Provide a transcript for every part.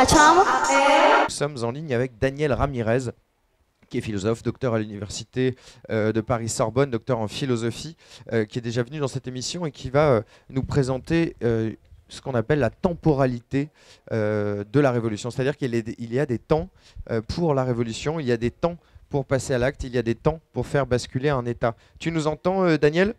Nous sommes en ligne avec Daniel Ramirez, qui est philosophe, docteur à l'université de Paris-Sorbonne, docteur en philosophie, qui est déjà venu dans cette émission et qui va nous présenter ce qu'on appelle la temporalité de la révolution. C'est-à-dire qu'il y a des temps pour la révolution, il y a des temps pour passer à l'acte, il y a des temps pour faire basculer un État. Tu nous entends, Daniel?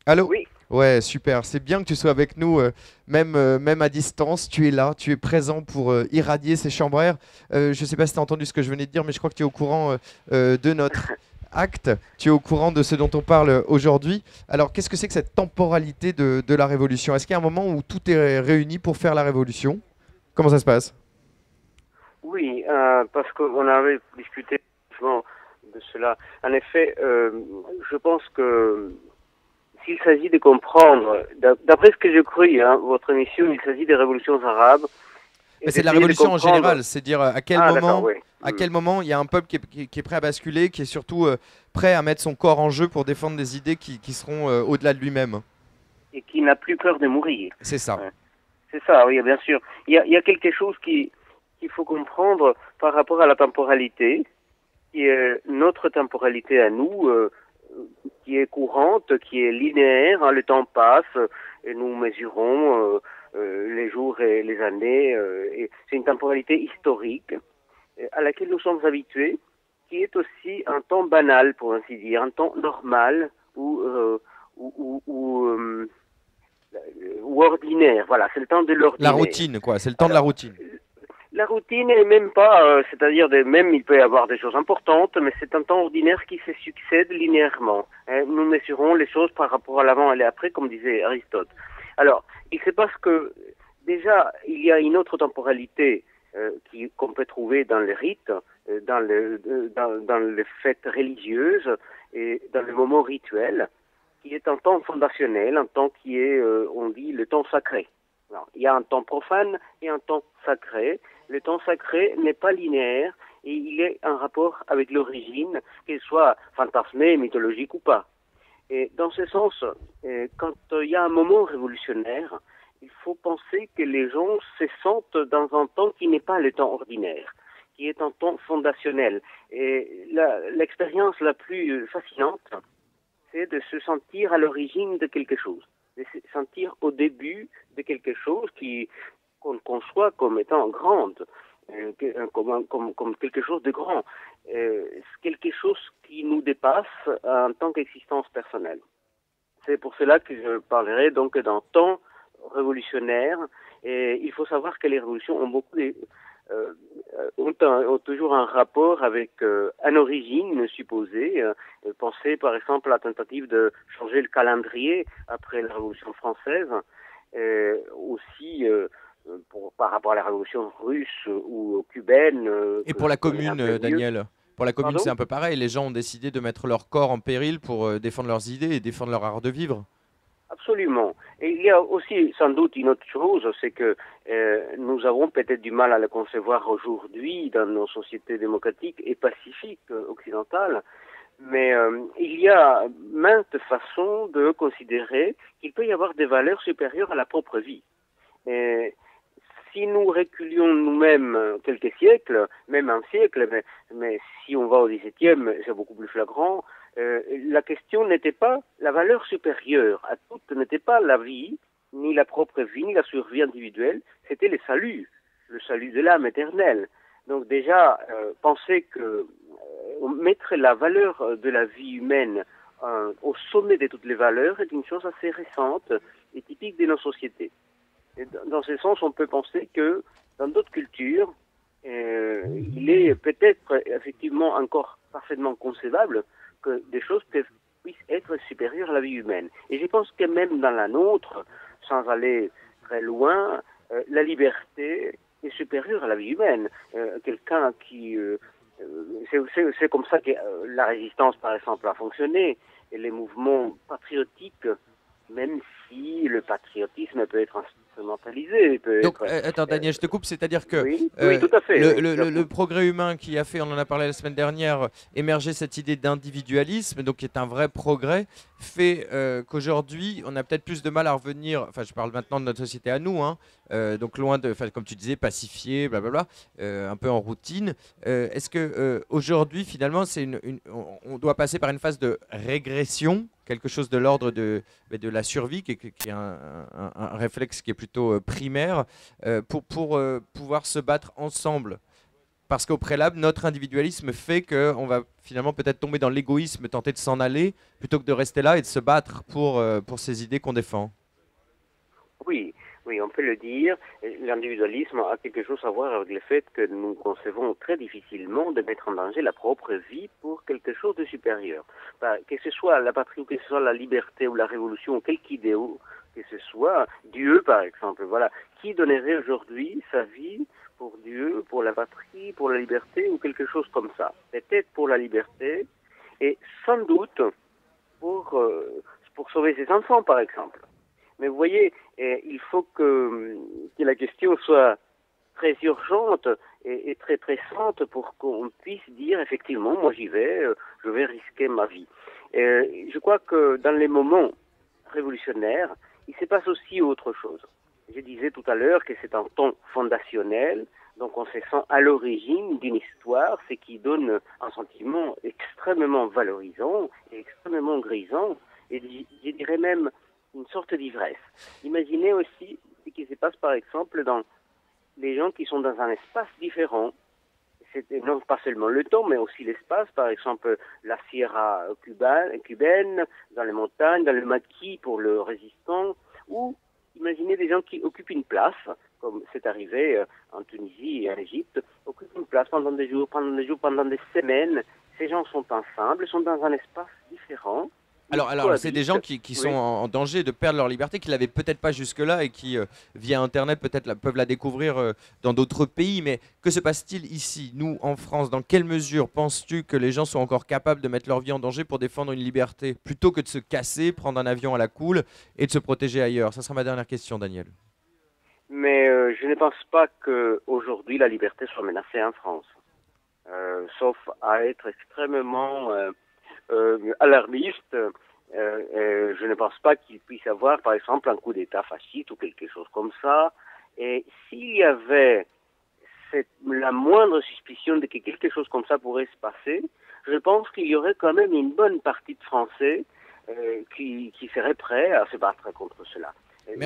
Allô? Oui, Ouais, super. C'est bien que tu sois avec nous, même à distance. Tu es là, tu es présent pour irradier ces chambres à air. Je ne sais pas si tu as entendu ce que je venais de dire, mais je crois que tu es au courant de notre acte. Tu es au courant de ce dont on parle aujourd'hui. Alors, qu'est-ce que c'est que cette temporalité de la révolution? Est-ce qu'il y a un moment où tout est réuni pour faire la révolution? Comment ça se passe? oui, parce qu'on avait discuté effectivement de cela. En effet, je pense que s'il s'agit de comprendre, d'après ce que j'ai cru, hein, votre émission, il s'agit des révolutions arabes. Mais Et c'est de la d'essayer de révolution en comprendre. général, c'est dire Ah, d'accord, oui. à quel moment il y a un peuple qui est prêt à basculer, qui est surtout prêt à mettre son corps en jeu pour défendre des idées qui seront au-delà de lui-même. Et qui n'a plus peur de mourir. C'est ça. Ouais. C'est ça, oui, bien sûr. Il y a quelque chose qu'il faut comprendre par rapport à la temporalité, qui est notre temporalité à nous, qui est courante, qui est linéaire, hein, le temps passe et nous mesurons les jours et les années. Et c'est une temporalité historique à laquelle nous sommes habitués, qui est aussi un temps banal, pour ainsi dire, un temps normal ou ordinaire. Voilà, c'est le temps de La l'ordinaire. routine, quoi. C'est le temps de la Alors, routine. la routine n'est même pas, c'est-à-dire même il peut y avoir des choses importantes, mais c'est un temps ordinaire qui se succède linéairement. Hein. Nous mesurons les choses par rapport à l'avant et l'après, comme disait Aristote. Alors, il se passe que déjà il y a une autre temporalité qu'on peut trouver dans les rites, dans les fêtes religieuses et dans les moments rituels, qui est un temps fondationnel, un temps qui est, on dit, le temps sacré. Alors, il y a un temps profane et un temps sacré. Le temps sacré n'est pas linéaire et il est en rapport avec l'origine, qu'elle soit fantasmée, mythologique ou pas. Et dans ce sens, quand il y a un moment révolutionnaire, il faut penser que les gens se sentent dans un temps qui n'est pas le temps ordinaire, qui est un temps fondationnel. Et l'expérience la plus fascinante, c'est de se sentir à l'origine de quelque chose, de se sentir au début de quelque chose qu'on conçoit comme étant grande, comme quelque chose de grand, quelque chose qui nous dépasse en tant qu'existence personnelle. C'est pour cela que je parlerai donc d'un temps révolutionnaire. Et il faut savoir que les révolutions ont ont toujours un rapport avec une origine supposée. Pensez par exemple à la tentative de changer le calendrier après la Révolution française, aussi par rapport à la Révolution russe ou cubaine, Et que pour je la connais un commune, peu mieux. Daniel, pour la commune, c'est Pardon? un peu pareil. Les gens ont décidé de mettre leur corps en péril pour défendre leurs idées et défendre leur art de vivre. Absolument. Et il y a aussi sans doute une autre chose, c'est que nous avons peut-être du mal à le concevoir aujourd'hui dans nos sociétés démocratiques et pacifiques occidentales, mais il y a maintes façons de considérer qu'il peut y avoir des valeurs supérieures à la propre vie. Et si nous reculions nous-mêmes quelques siècles, même un siècle, mais si on va au XVIIe, c'est beaucoup plus flagrant, la question n'était pas la valeur supérieure à toute, n'était pas la vie, ni la propre vie, ni la survie individuelle, c'était le salut de l'âme éternelle. Donc déjà, penser que mettre la valeur de la vie humaine au sommet de toutes les valeurs est une chose assez récente et typique de nos sociétés. Et dans ce sens, on peut penser que dans d'autres cultures, il est peut-être effectivement encore parfaitement concevable que des choses puissent être supérieures à la vie humaine. Et je pense que même dans la nôtre, sans aller très loin, la liberté est supérieure à la vie humaine. Quelqu'un qui... c'est comme ça que la résistance, par exemple, a fonctionné, et les mouvements patriotiques même si le patriotisme peut être instrumentalisé. Donc, attends, Daniel, je te coupe, c'est-à-dire que oui, tout à fait. le progrès humain qui a fait, on en a parlé la semaine dernière, émerger cette idée d'individualisme, donc qui est un vrai progrès, fait qu'aujourd'hui, on a peut-être plus de mal à revenir, enfin je parle maintenant de notre société à nous, hein, donc loin de, comme tu disais, pacifié, blablabla, un peu en routine. Est-ce que aujourd'hui, finalement, on doit passer par une phase de régression, quelque chose de l'ordre de la survie, qui est un réflexe qui est plutôt primaire, pour pouvoir se battre ensemble. Parce qu'au préalable, notre individualisme fait qu'on va finalement peut-être tomber dans l'égoïsme, tenter de s'en aller, plutôt que de rester là et de se battre pour ces idées qu'on défend. Oui, oui, on peut le dire. L'individualisme a quelque chose à voir avec le fait que nous concevons très difficilement de mettre en danger la propre vie pour quelque chose de supérieur. Que ce soit la patrie, ou que ce soit la liberté ou la révolution, ou quelque idéal que ce soit, Dieu par exemple, voilà. Qui donnerait aujourd'hui sa vie pour Dieu, pour la patrie, pour la liberté ou quelque chose comme ça? Peut-être pour la liberté et sans doute pour sauver ses enfants par exemple. Mais vous voyez, il faut que la question soit très urgente et très pressante pour qu'on puisse dire effectivement, moi j'y vais, je vais risquer ma vie. Je crois que dans les moments révolutionnaires, il se passe aussi autre chose. Je disais tout à l'heure que c'est un temps fondationnel, donc on se sent à l'origine d'une histoire, ce qui donne un sentiment extrêmement valorisant et extrêmement grisant, et je dirais même une sorte d'ivresse. Imaginez aussi ce qui se passe par exemple dans les gens qui sont dans un espace différent. C'est non pas seulement le temps, mais aussi l'espace, par exemple la Sierra cubaine, dans les montagnes, dans le maquis pour le résistant, ou imaginez des gens qui occupent une place, comme c'est arrivé en Tunisie et en Égypte, occupent une place pendant des jours, pendant des semaines. Ces gens sont ensemble, sont dans un espace différent. Alors c'est des gens qui sont en danger de perdre leur liberté, qui l'avaient peut-être pas jusque-là et qui, via Internet, peut-être peuvent la découvrir dans d'autres pays. Mais que se passe-t-il ici, nous, en France? Dans quelle mesure penses-tu que les gens sont encore capables de mettre leur vie en danger pour défendre une liberté, plutôt que de se casser, prendre un avion à la cool et de se protéger ailleurs? Ça sera ma dernière question, Daniel. Mais je ne pense pas qu'aujourd'hui la liberté soit menacée en France. Sauf à être extrêmement alarmiste, je ne pense pas qu'il puisse y avoir, par exemple, un coup d'État fasciste ou quelque chose comme ça. Et s'il y avait la moindre suspicion de que quelque chose comme ça pourrait se passer, je pense qu'il y aurait quand même une bonne partie de Français qui seraient prêts à se battre contre cela.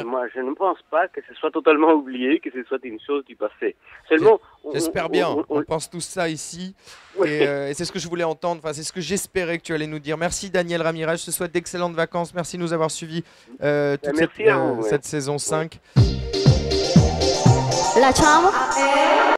Moi, je ne pense pas que ce soit totalement oublié, que ce soit une chose du passé. Seulement, j'espère bien. On pense tous ça ici. Oui. Et c'est ce que je voulais entendre. Enfin, c'est ce que j'espérais que tu allais nous dire. Merci, Daniel Ramirez. Je te souhaite d'excellentes vacances. Merci de nous avoir suivis toute cette saison 5. La